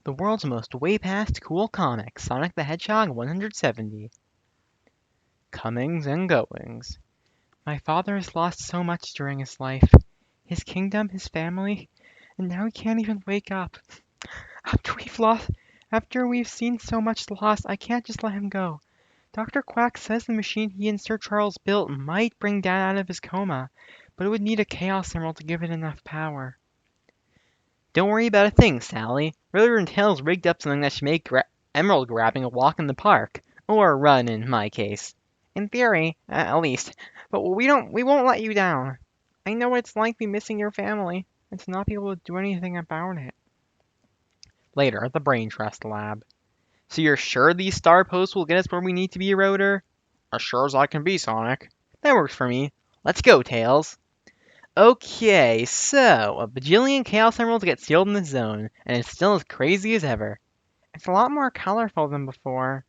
The world's most way past cool comic, Sonic the Hedgehog 170. Comings and goings. My father has lost so much during his life. His kingdom, his family, and now he can't even wake up. After we've lost, After we've seen so much loss, I can't just let him go. Dr. Quack says the machine he and Sir Charles built might bring Dad out of his coma, but it would need a Chaos Emerald to give it enough power. Don't worry about a thing, Sally. Riddler and Tails rigged up something that should make emerald grabbing a walk in the park. Or a run, in my case. In theory, at least. But we won't let you down. I know what it's like to be missing your family, and to not be able to do anything about it. Later, at the Brain Trust Lab. So you're sure these star posts will get us where we need to be, Rotor? As sure as I can be, Sonic. That works for me. Let's go, Tails. Okay, so a bajillion Chaos Emeralds get sealed in the zone, and it's still as crazy as ever. It's a lot more colorful than before.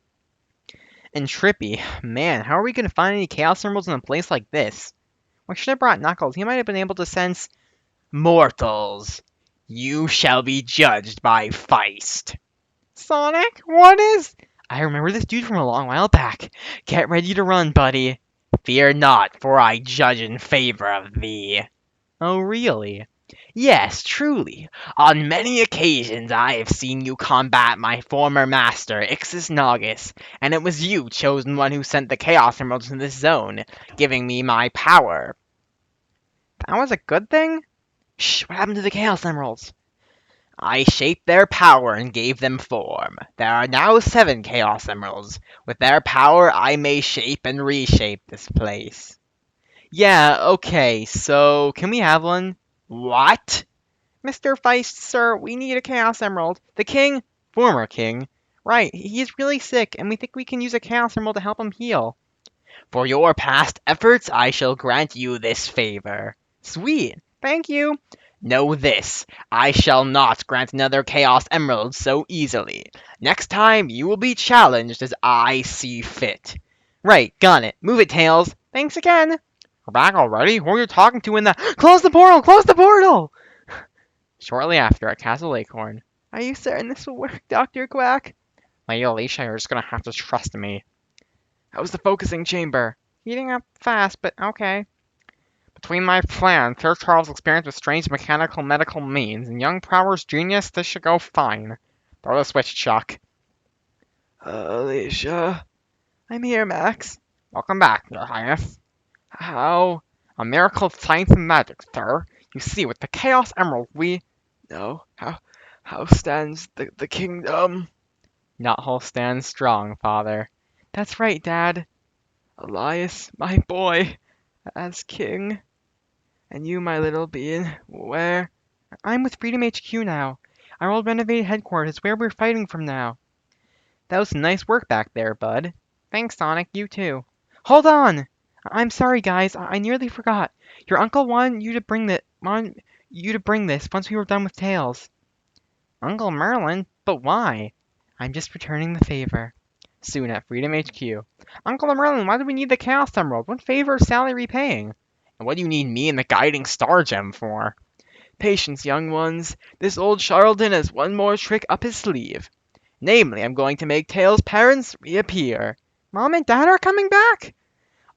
And trippy. Man, how are we going to find any Chaos Emeralds in a place like this? We should have brought Knuckles. He might have been able to sense... Mortals, you shall be judged by Feist. Sonic, what is... I remember this dude from a long while back. Get ready to run, buddy. Fear not, for I judge in favor of thee. Oh, really? Yes, truly. On many occasions I have seen you combat my former master, Ixis Naugus, and it was you, chosen one, who sent the Chaos Emeralds in this zone, giving me my power. That was a good thing? Shh, what happened to the Chaos Emeralds? I shaped their power and gave them form. There are now 7 Chaos Emeralds. With their power, I may shape and reshape this place. Yeah, okay, so can we have one? What? Mr. Feist, sir, we need a Chaos Emerald. The king, former king, right, he's really sick, and we think we can use a Chaos Emerald to help him heal. For your past efforts, I shall grant you this favor. Sweet, thank you. Know this, I shall not grant another Chaos Emerald so easily. Next time, you will be challenged as I see fit. Right, got it. Move it, Tails. Thanks again. We're back already? Who are you talking to in the... Close the portal! Close the portal! Shortly after, at Castle Acorn. Are you certain this will work, Dr. Quack? Lady Alicia, you're just gonna have to trust me. How's the focusing chamber? Heating up fast, but okay. Between my plan, Sir Charles' experience with strange mechanical medical means, and young Prower's genius, this should go fine. Throw the switch, Chuck. Alicia... I'm here, Max. Welcome back, Your Highness. How? A miracle of science and magic, sir. You see, with the Chaos Emerald, we... No, how stands the kingdom? Knothole stands strong, father. That's right, Dad. Elias, my boy, as king. And you, my little bean, where? I'm with Freedom HQ now. Our old renovated headquarters, where we're fighting from now. That was some nice work back there, bud. Thanks, Sonic, you too. Hold on! I'm sorry, guys, I nearly forgot. Your uncle wanted you to bring this once we were done with Tails. Uncle Merlin? But why? I'm just returning the favor. Soon at Freedom HQ. Uncle Merlin, why do we need the Chaos Emerald? What favor is Sally repaying? And what do you need me and the Guiding Star Gem for? Patience, young ones. This old charlatan has one more trick up his sleeve. Namely, I'm going to make Tails' parents reappear. Mom and Dad are coming back?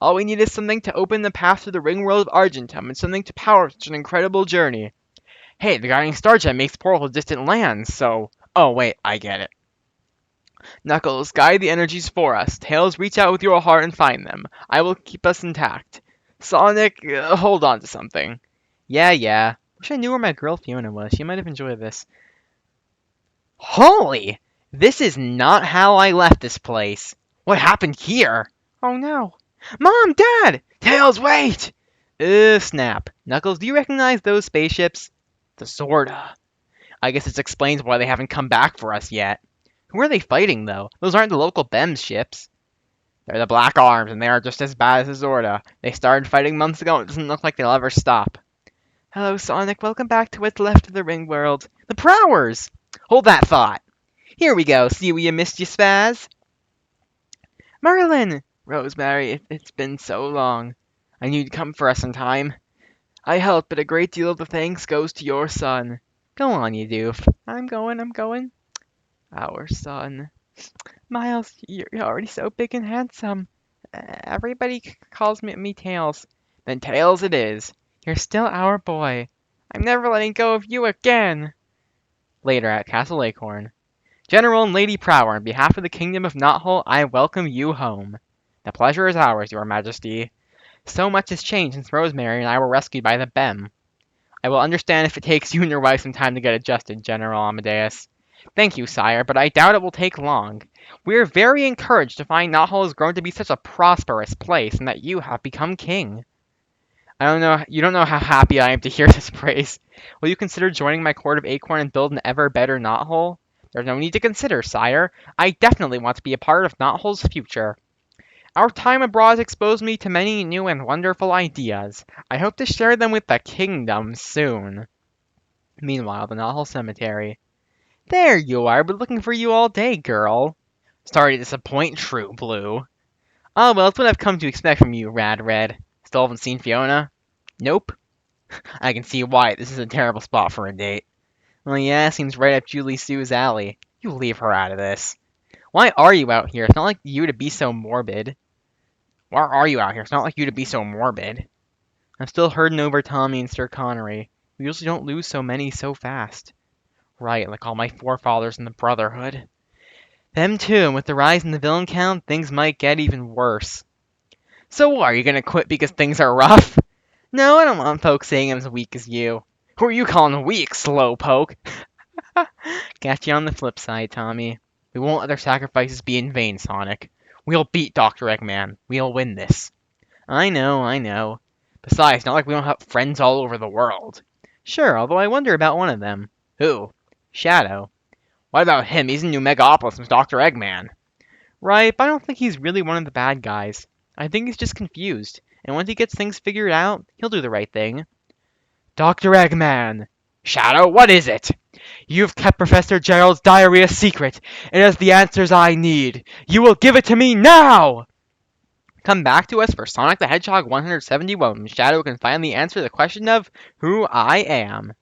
All we need is something to open the path to the ring world of Argentum and something to power such an incredible journey. Hey, the Guiding Star Gem makes portals to distant lands, so... Oh, wait, I get it. Knuckles, guide the energies for us. Tails, reach out with your heart and find them. I will keep us intact. Sonic, hold on to something. Yeah. Wish I knew where my girl Fiona was. She might have enjoyed this. Holy! This is not how I left this place. What happened here? Oh no. Mom! Dad! Tails, wait! Snap. Knuckles, do you recognize those spaceships? The Zorda. I guess this explains why they haven't come back for us yet. Who are they fighting, though? Those aren't the local BEMS ships. They're the Black Arms, and they are just as bad as the Zorda. They started fighting months ago, and it doesn't look like they'll ever stop. Hello, Sonic. Welcome back to what's left of the ring world. The Prowers! Hold that thought. Here we go. See where you missed, you spaz? Merlin! Rosemary, it's been so long. I knew you'd come for us in time. I helped, but a great deal of the thanks goes to your son. Go on, you doof. I'm going. Our son. Miles, you're already so big and handsome. Everybody calls me Tails. Then Tails it is. You're still our boy. I'm never letting go of you again. Later at Castle Acorn. General and Lady Prower, on behalf of the Kingdom of Knothole, I welcome you home. The pleasure is ours, Your Majesty. So much has changed since Rosemary and I were rescued by the Bem. I will understand if it takes you and your wife some time to get adjusted, General Amadeus. Thank you, sire, but I doubt it will take long. We are very encouraged to find Knothole has grown to be such a prosperous place and that you have become king. You don't know how happy I am to hear this praise. Will you consider joining my court of Acorn and build an ever better Knothole? There's no need to consider, sire. I definitely want to be a part of Knothole's future. Our time abroad has exposed me to many new and wonderful ideas. I hope to share them with the kingdom soon. Meanwhile, the Knothole Cemetery. There you are, been looking for you all day, girl. Sorry to disappoint, True Blue. Oh well, it's what I've come to expect from you, Rad Red. Still haven't seen Fiona? Nope. I can see why. This is a terrible spot for a date. Well, yeah, seems right up Julie Sue's alley. You leave her out of this. Why are you out here? It's not like you to be so morbid. Why are you out here? It's not like you to be so morbid. I'm still herding over Tommy and Sir Connery. We usually don't lose so many so fast. Right, like all my forefathers in the Brotherhood. Them too, and with the rise in the villain count, things might get even worse. So what, are you gonna quit because things are rough? No, I don't want folks saying I'm as weak as you. Who are you calling weak, slowpoke? Catch you on the flip side, Tommy. We won't let our sacrifices be in vain, Sonic. We'll beat Dr. Eggman. We'll win this. I know, I know. Besides, not like we don't have friends all over the world. Sure, although I wonder about one of them. Who? Shadow. What about him? He's in New Megapolis with Dr. Eggman. Right, but I don't think he's really one of the bad guys. I think he's just confused, and once he gets things figured out, he'll do the right thing. Dr. Eggman! Shadow, what is it? You've kept Professor Gerald's diary a secret. It has the answers I need. You will give it to me now! Come back to us for Sonic the Hedgehog 171 when Shadow can finally answer the question of who I am.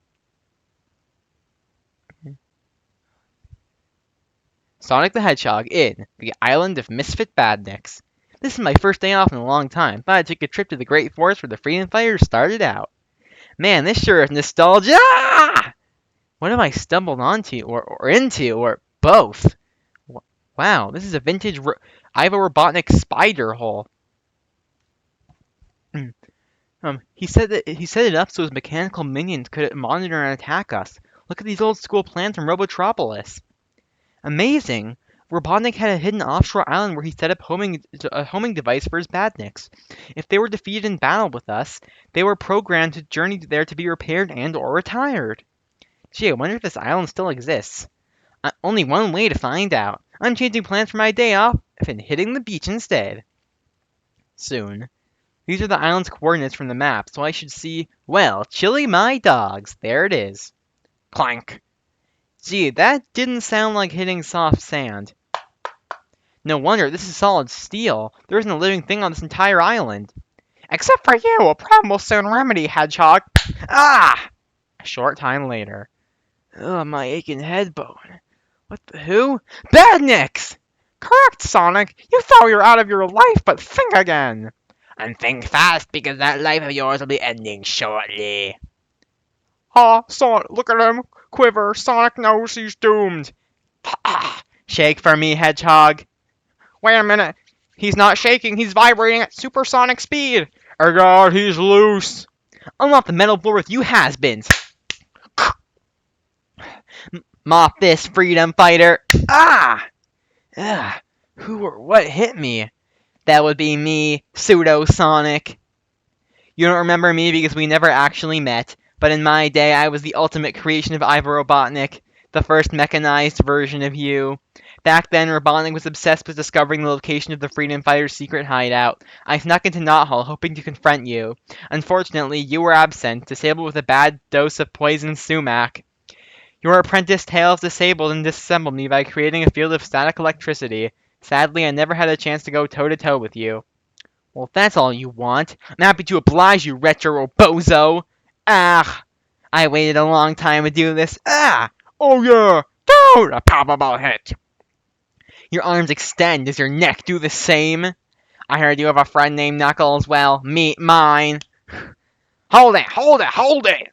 Sonic the Hedgehog in the Island of Misfit Badniks. This is my first day off in a long time. Thought I'd take a trip to the Great Forest where the Freedom Fighters started out. Man, this sure is nostalgia! What have I stumbled onto, or into, or both? Wow, this is a vintage Ivo Robotnik spider hole. He set it up so his mechanical minions could monitor and attack us. Look at these old school plans from Robotropolis. Amazing! Robotnik had a hidden offshore island where he set up a homing device for his badniks. If they were defeated in battle with us, they were programmed to journey there to be repaired and or retired. Gee, I wonder if this island still exists. Only one way to find out. I'm changing plans for my day off and hitting the beach instead. Soon. These are the island's coordinates from the map, so I should see, well, chili my dogs. There it is. Clank. Gee, that didn't sound like hitting soft sand. No wonder, this is solid steel. There isn't a living thing on this entire island. Except for you, a problem will soon remedy, Hedgehog. Ah! A short time later. Ugh, my aching head bone. What the who? Badniks! Correct, Sonic. You thought you were out of your life, but think again. And think fast, because that life of yours will be ending shortly. Ah, Sonic, look at him. Quiver. Sonic knows he's doomed. Shake for me, Hedgehog. Wait a minute. He's not shaking. He's vibrating at supersonic speed. Oh God, he's loose. Unlock the metal floor with you has-beens. Mop this, freedom fighter. Ah! Ugh. Who or what hit me? That would be me, Pseudo-Sonic. You don't remember me because we never actually met, but in my day I was the ultimate creation of Ivo Robotnik, the first mechanized version of you. Back then, Robotnik was obsessed with discovering the location of the Freedom Fighters' secret hideout. I snuck into Knothole, hoping to confront you. Unfortunately, you were absent, disabled with a bad dose of poison sumac. Your apprentice Tails disabled and disassembled me by creating a field of static electricity. Sadly, I never had a chance to go toe-to-toe with you. Well, if that's all you want, I'm happy to oblige you, retro bozo. Ah! I waited a long time to do this. Ah! Oh yeah! Oh, the probable hit! Your arms extend. Does your neck do the same? I heard you have a friend named Knuckles. Well, meet mine. Hold it, hold it, hold it!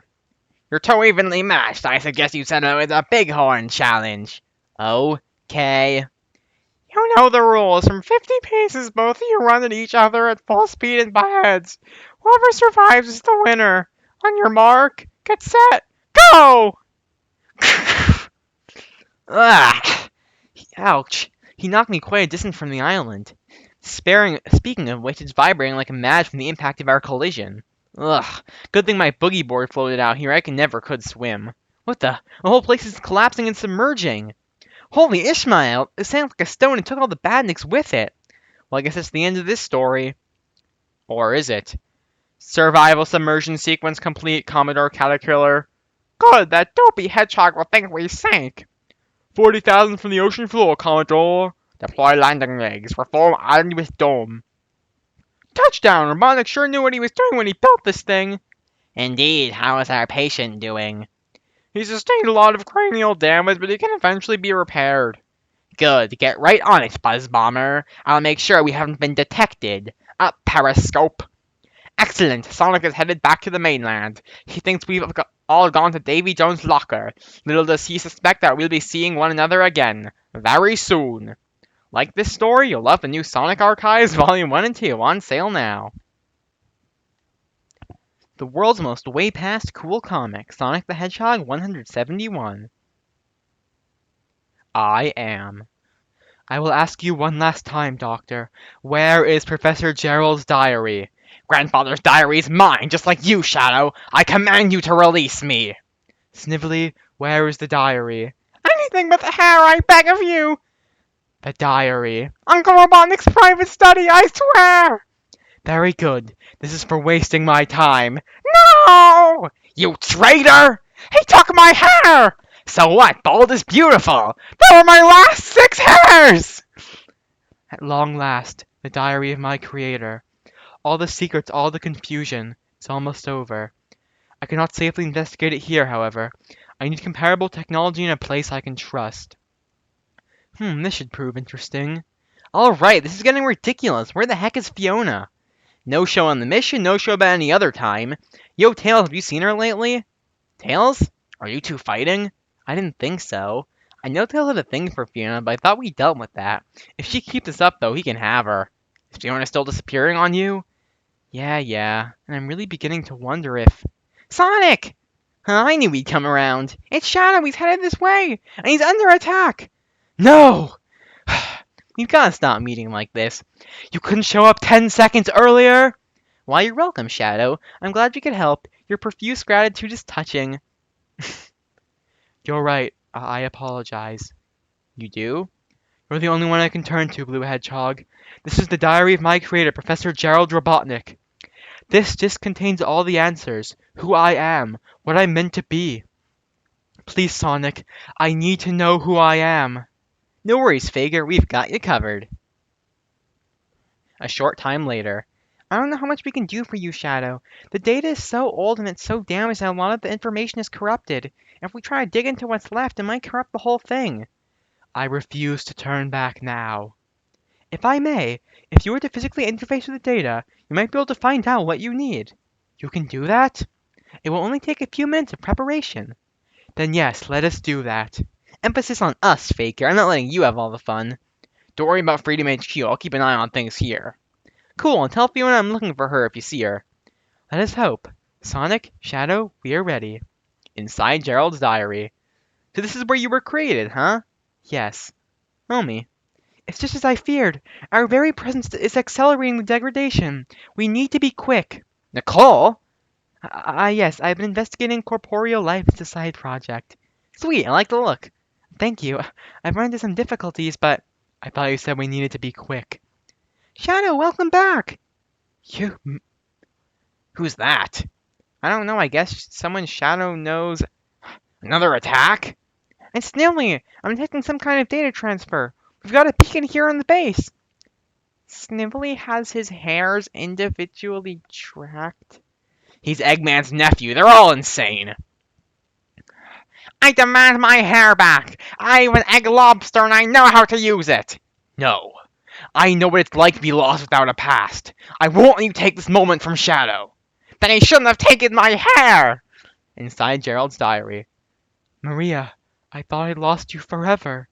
You're too evenly matched. I suggest you settle it with a bighorn challenge. Okay. You know the rules. From 50 paces, both of you run at each other at full speed and butt heads. Whoever survives is the winner. On your mark, get set, go! Ugh! Ouch. He knocked me quite a distance from the island. Speaking of which, it's vibrating like a mad from the impact of our collision. Ugh. Good thing my boogie board floated out here. I never could swim. What the? The whole place is collapsing and submerging. Holy Ishmael! It sank like a stone and took all the badniks with it. Well, I guess that's the end of this story. Or is it? Survival submersion sequence complete, Commodore Caterpillar. Good, that dopey hedgehog will think we sank. 40,000 from the ocean floor, Commodore. Deploy landing legs. Reform island with dome. Touchdown! Robotnik sure knew what he was doing when he built this thing. Indeed, how is our patient doing? He sustained a lot of cranial damage, but he can eventually be repaired. Good, get right on it, Buzz Bomber. I'll make sure we haven't been detected. Up, Periscope. Excellent, Sonic is headed back to the mainland. He thinks we've all gone to Davy Jones' locker. Little does he suspect that we'll be seeing one another again. Very soon. Like this story? You'll love the new Sonic Archives Volume 1 and 2 on sale now. The world's most way past cool comic, Sonic the Hedgehog 171. I am. I will ask you one last time, Doctor. Where is Professor Gerald's diary? Grandfather's diary is mine, just like you, Shadow. I command you to release me. Snively, where is the diary? Anything but the hair, I beg of you. The diary. Uncle Robotnik's private study, I swear. Very good. This is for wasting my time. No! You traitor! He took my hair! So what? Bald is beautiful! They were my last 6 hairs! At long last, the diary of my creator. All the secrets, all the confusion. It's almost over. I cannot safely investigate it here, however. I need comparable technology in a place I can trust. This should prove interesting. Alright, this is getting ridiculous. Where the heck is Fiona? No show on the mission, no show about any other time. Yo, Tails, have you seen her lately? Tails? Are you two fighting? I didn't think so. I know Tails had a thing for Fiona, but I thought we dealt with that. If she keeps this up, though, he can have her. Is Fiona still disappearing on you? Yeah. And I'm really beginning to wonder if... Sonic! I knew he'd come around. It's Shadow, he's headed this way, and he's under attack. No! You've got to stop meeting like this. You couldn't show up 10 seconds earlier? Why, you're welcome, Shadow. I'm glad we could help. Your profuse gratitude is touching. You're right. I apologize. You do? You're the only one I can turn to, Blue Hedgehog. This is the diary of my creator, Professor Gerald Robotnik. This disc contains all the answers. Who I am. What I'm meant to be. Please, Sonic. I need to know who I am. No worries, Fager. We've got you covered. A short time later. I don't know how much we can do for you, Shadow. The data is so old and it's so damaged that a lot of the information is corrupted. If we try to dig into what's left, it might corrupt the whole thing. I refuse to turn back now. If I may, if you were to physically interface with the data, you might be able to find out what you need. You can do that? It will only take a few minutes of preparation. Then yes, let us do that. Emphasis on us, Faker. I'm not letting you have all the fun. Don't worry about Freedom HQ. I'll keep an eye on things here. Cool, and tell Fiona I'm looking for her if you see her. Let us hope. Sonic, Shadow, we are ready. Inside Gerald's diary. So this is where you were created, huh? Yes. Me. It's just as I feared. Our very presence is accelerating the degradation. We need to be quick. Nicole? Yes, I've been investigating corporeal life as a side project. Sweet, I like the look. Thank you. I've run into some difficulties, but I thought you said we needed to be quick. Shadow, welcome back! You... Who's that? I don't know, I guess someone Shadow knows... Another attack? It's Snively! I'm detecting some kind of data transfer. We've got a beacon here on the base. Snively has his hairs individually tracked? He's Eggman's nephew. They're all insane. I demand my hair back! I'm an egg lobster and I know how to use it! No, I know what it's like to be lost without a past. I won't let you take this moment from Shadow. Then he shouldn't have taken my hair! Inside Gerald's diary. Maria, I thought I'd lost you forever.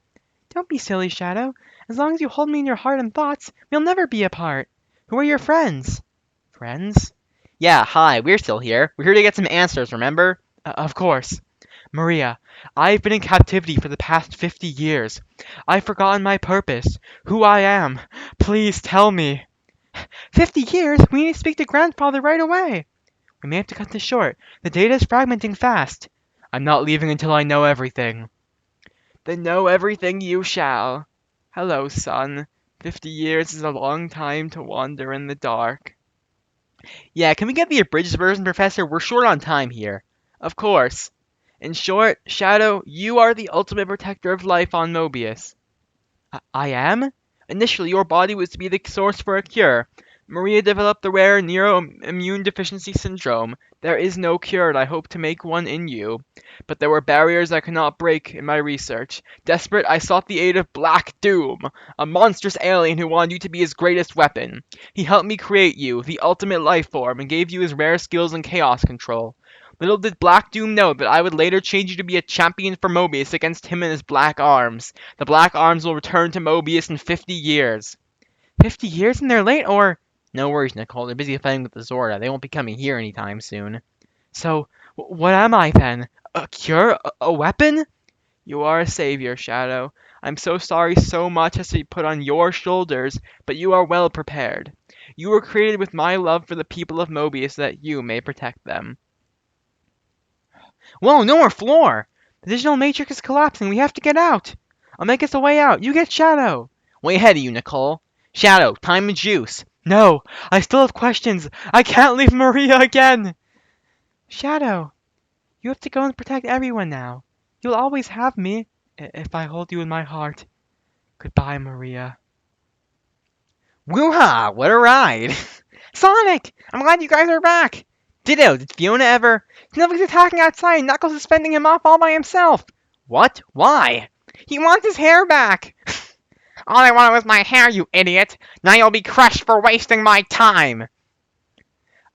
Don't be silly, Shadow. As long as you hold me in your heart and thoughts, we'll never be apart. Who are your friends? Friends? Yeah, hi, we're still here. We're here to get some answers, remember? Of course. Maria, I've been in captivity for the past 50 years. I've forgotten my purpose, who I am. Please tell me. 50 years? We need to speak to Grandfather right away. We may have to cut this short. The data is fragmenting fast. I'm not leaving until I know everything. Then know everything you shall. Hello, son. 50 years is a long time to wander in the dark. Yeah, can we get the abridged version, Professor? We're short on time here. Of course. In short, Shadow, you are the ultimate protector of life on Mobius. I am? Initially, your body was to be the source for a cure. Maria developed the rare neuroimmune deficiency syndrome. There is no cure, and I hope to make one in you. But there were barriers I could not break in my research. Desperate, I sought the aid of Black Doom, a monstrous alien who wanted you to be his greatest weapon. He helped me create you, the ultimate life form, and gave you his rare skills in chaos control. Little did Black Doom know that I would later change you to be a champion for Mobius against him and his Black Arms. The Black Arms will return to Mobius in 50 years. 50 years and they're late, or... No worries, Nicole. They're busy fighting with the Zorda. They won't be coming here anytime soon. So, what am I then? A cure? A weapon? You are a savior, Shadow. I'm so sorry so much has to be put on your shoulders, but you are well prepared. You were created with my love for the people of Mobius so that you may protect them. Whoa, no more floor! The digital matrix is collapsing. We have to get out. I'll make us a way out. You get Shadow. Way ahead of you, Nicole. Shadow, time and juice. No, I still have questions. I can't leave Maria again. Shadow, you have to go and protect everyone now. You'll always have me, if I hold you in my heart. Goodbye, Maria. Woo-ha! What a ride! Sonic! I'm glad you guys are back! Ditto, did Fiona ever... Sniffles attacking outside and Knuckles is fending him off all by himself! What? Why? He wants his hair back! All I wanted was my hair, you idiot! Now you'll be crushed for wasting my time!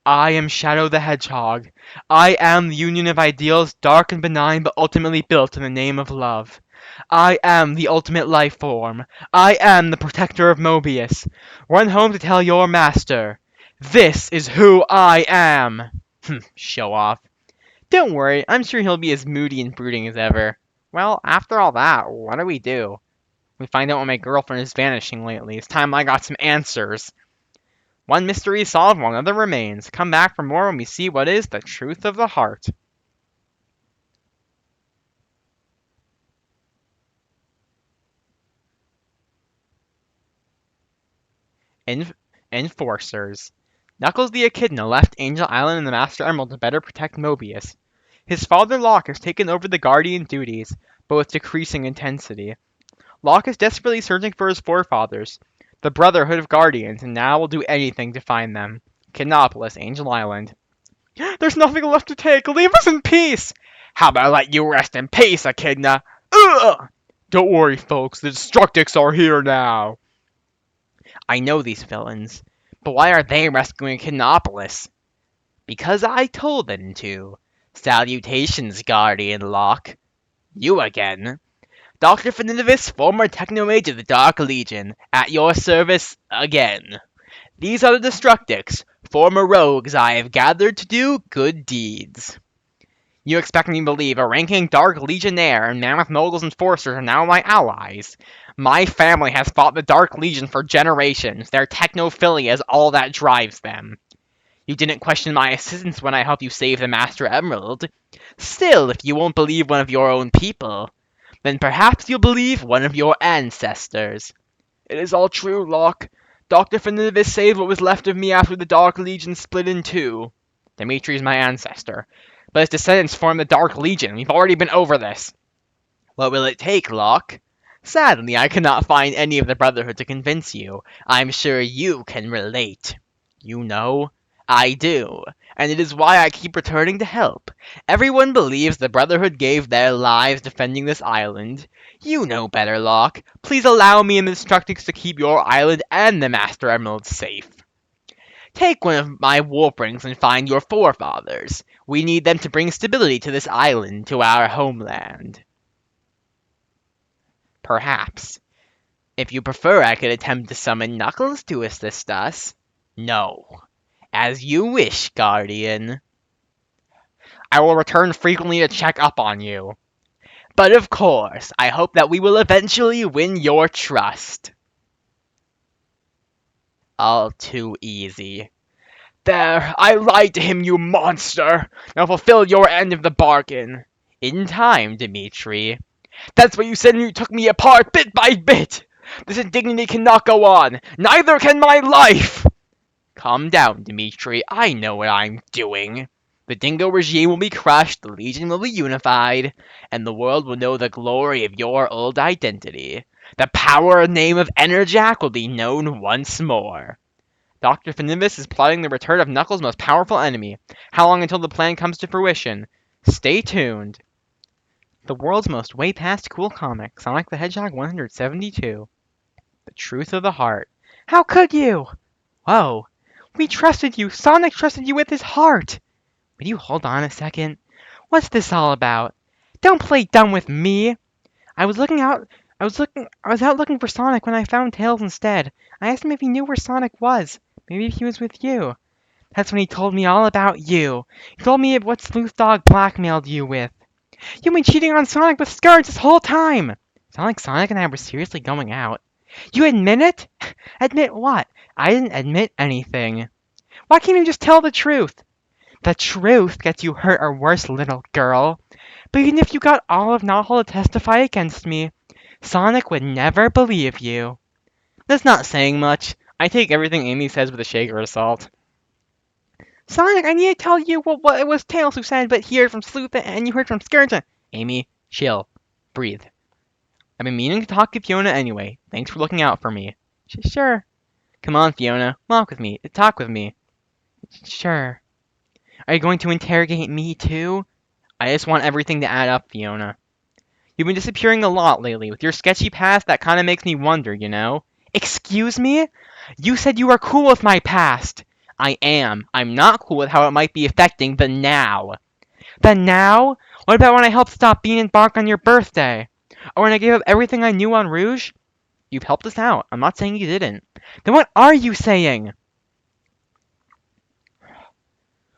I am Shadow the Hedgehog. I am the union of ideals, dark and benign, but ultimately built in the name of love. I am the ultimate life form. I am the protector of Mobius. Run home to tell your master. This is who I am! Show off. Don't worry, I'm sure he'll be as moody and brooding as ever. Well, after all that, what do we do? We find out when my girlfriend is vanishing lately. It's time I got some answers. One mystery is solved while another remains. Come back for more when we see what is the truth of the heart. Enforcers. Knuckles the Echidna left Angel Island and the Master Emerald to better protect Mobius. His father Locke has taken over the Guardian duties, but with decreasing intensity. Locke is desperately searching for his forefathers, the Brotherhood of Guardians, and now will do anything to find them. Kidnopolis, Angel Island. There's nothing left to take. Leave us in peace! How about I let you rest in peace, Echidna? Ugh! Don't worry, folks. The Destructics are here now. I know these villains, but why are they rescuing Kidnopolis? Because I told them to. Salutations, Guardian Locke. You again. Dr. Finitivus, former Technomage of the Dark Legion, at your service again. These are the Destructics, former rogues I have gathered to do good deeds. You expect me to believe a ranking Dark Legionnaire and Mammoth Mogul's enforcers are now my allies? My family has fought the Dark Legion for generations. Their technophilia is all that drives them. You didn't question my assistance when I helped you save the Master Emerald. Still, if you won't believe one of your own people, then perhaps you'll believe one of your ancestors. It is all true, Locke. Dr. Finitivus saved what was left of me after the Dark Legion split in two. Dimitri is my ancestor, but his descendants form the Dark Legion. We've already been over this. What will it take, Locke? Sadly, I cannot find any of the Brotherhood to convince you. I'm sure you can relate. You know, I do, and it is why I keep returning to help. Everyone believes the Brotherhood gave their lives defending this island. You know better, Locke. Please allow me and the instructors to keep your island and the Master Emerald safe. Take one of my warp rings and find your forefathers. We need them to bring stability to this island, to our homeland. Perhaps. If you prefer, I could attempt to summon Knuckles to assist us. No. As you wish, Guardian. I will return frequently to check up on you. But of course, I hope that we will eventually win your trust. All too easy. There, I lied to him, you monster! Now fulfill your end of the bargain. In time, Dimitri. That's what you said when you took me apart bit by bit! This indignity cannot go on! Neither can my life! Calm down, Dimitri. I know what I'm doing. The Dingo regime will be crushed, the Legion will be unified, and the world will know the glory of your old identity. The power and name of Enerjack will be known once more. Dr. Finibus is plotting the return of Knuckles' most powerful enemy. How long until the plan comes to fruition? Stay tuned. The world's most way past cool comic, Sonic the Hedgehog 172. The truth of the heart. How could you? Whoa. We trusted you. Sonic trusted you with his heart. Would you hold on a second? What's this all about? Don't play dumb with me. I was out looking for Sonic when I found Tails instead. I asked him if he knew where Sonic was. Maybe he was with you. That's when he told me all about you. He told me what Sleuth Dog blackmailed you with. You've been cheating on Sonic with Scourge this whole time. Sonic and I were seriously going out. You admit it? Admit what? I didn't admit anything. Why can't you just tell the truth? The truth gets you hurt or worse, little girl. But even if you got all of Nahal to testify against me, Sonic would never believe you. That's not saying much. I take everything Amy says with a shaker of salt. Sonic, I need to tell you what it was Tails who said, but he heard from Sleuth and you heard from Scourge. Amy, chill. Breathe. I've been meaning to talk to Fiona anyway. Thanks for looking out for me. Sure. Come on, Fiona. Walk with me. Talk with me. Sure. Are you going to interrogate me too? I just want everything to add up, Fiona. You've been disappearing a lot lately. With your sketchy past, that kind of makes me wonder, you know? Excuse me? You said you were cool with my past. I am. I'm not cool with how it might be affecting the now. The now? What about when I helped stop Bean and Bark on your birthday? Or when I gave up everything I knew on Rouge? You've helped us out. I'm not saying you didn't. Then what are you saying?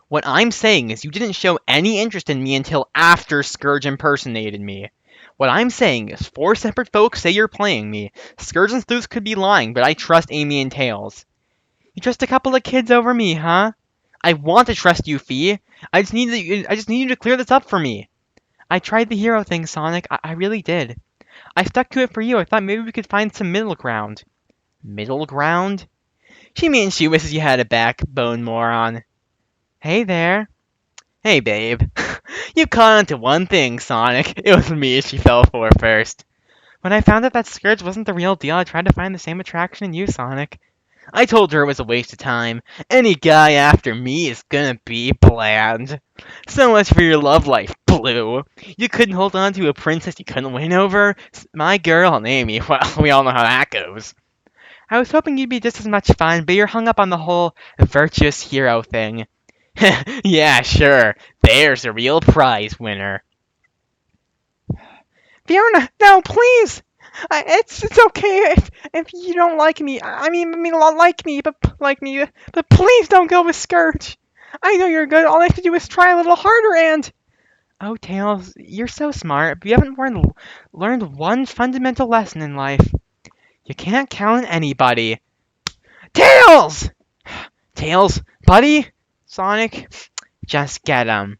What I'm saying is you didn't show any interest in me until after Scourge impersonated me. What I'm saying is 4 separate folks say you're playing me. Scourge and Sleuth could be lying, but I trust Amy and Tails. You trust a couple of kids over me, huh? I want to trust you, Fee. I just need you to clear this up for me. I tried the hero thing, Sonic. I really did. I stuck to it for you. I thought maybe we could find some middle ground. Middle ground? She means she wishes you had a backbone, moron. Hey there. Hey, babe. You caught on to one thing, Sonic. It was me she fell for first. When I found out that Scourge wasn't the real deal, I tried to find the same attraction in you, Sonic. I told her it was a waste of time. Any guy after me is gonna be bland. So much for your love life, Blue. You couldn't hold on to a princess you couldn't win over? My girl and Amy, well, we all know how that goes. I was hoping you'd be just as much fun, but you're hung up on the whole virtuous hero thing. Yeah, sure. There's a real prize winner. Fiona, no, please! It's okay if you don't like me. I mean, like me, but please don't go with Scourge. I know you're good. All I have to do is try a little harder and... Oh, Tails, you're so smart, but you haven't learned one fundamental lesson in life. You can't count on anybody. Tails! Tails, buddy? Sonic, just get him.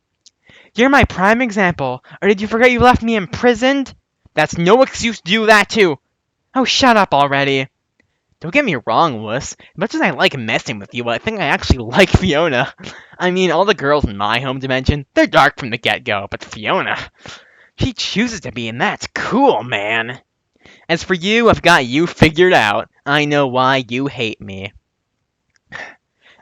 You're my prime example. Or did you forget you left me imprisoned? That's no excuse to do that too. Oh, shut up already. Don't get me wrong, Wuss. As much as I like messing with you, I think I actually like Fiona. I mean, all the girls in my home dimension, they're dark from the get-go, but Fiona, she chooses to be, and that's cool, man. As for you, I've got you figured out. I know why you hate me.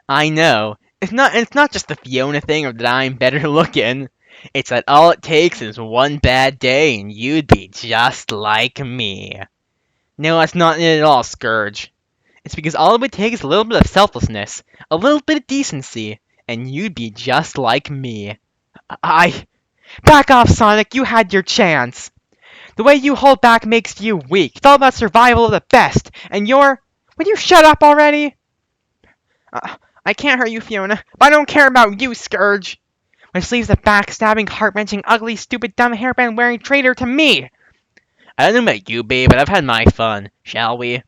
I know. It's not just the Fiona thing or that I'm better looking. It's that all it takes is one bad day and you'd be just like me. No, that's not it at all, Scourge. It's because all it would take is a little bit of selflessness, a little bit of decency, and you'd be just like me. I... Back off, Sonic, you had your chance. The way you hold back makes you weak. It's all about survival of the best, and you're... Would you shut up already? I can't hurt you, Fiona, but I don't care about you, Scourge. Which leaves the backstabbing, heart-wrenching, ugly, stupid, dumb, hairband-wearing traitor to me. I don't know about you, babe, but I've had my fun. Shall we?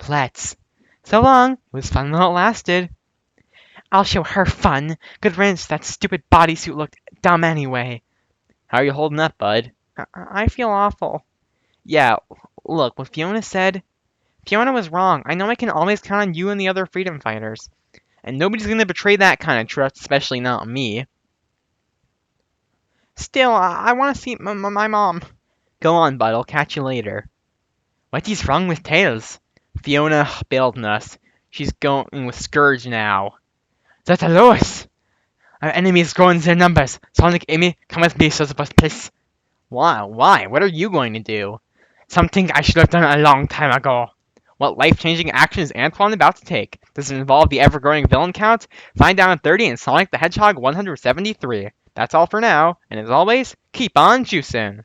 Let's. So long. It was fun while it lasted. I'll show her fun. Good riddance, that stupid bodysuit looked dumb anyway. How are you holding up, bud? I feel awful. Yeah, look, what Fiona said... Fiona was wrong. I know I can always count on you and the other freedom fighters. And nobody's gonna betray that kind of trust, especially not me. Still, I want to see my mom. Go on, bud. I'll catch you later. What is wrong with Tails? Fiona bailed on us. She's going with Scourge now. That's a loss! Our enemies growing their numbers. Sonic, Amy, come with me, Sisyphus, please. Why? Why? What are you going to do? Something I should have done a long time ago. What life-changing action is Antoine about to take? Does it involve the ever-growing villain count? Find out in 30 in Sonic the Hedgehog 173. That's all for now, and as always, keep on juicing!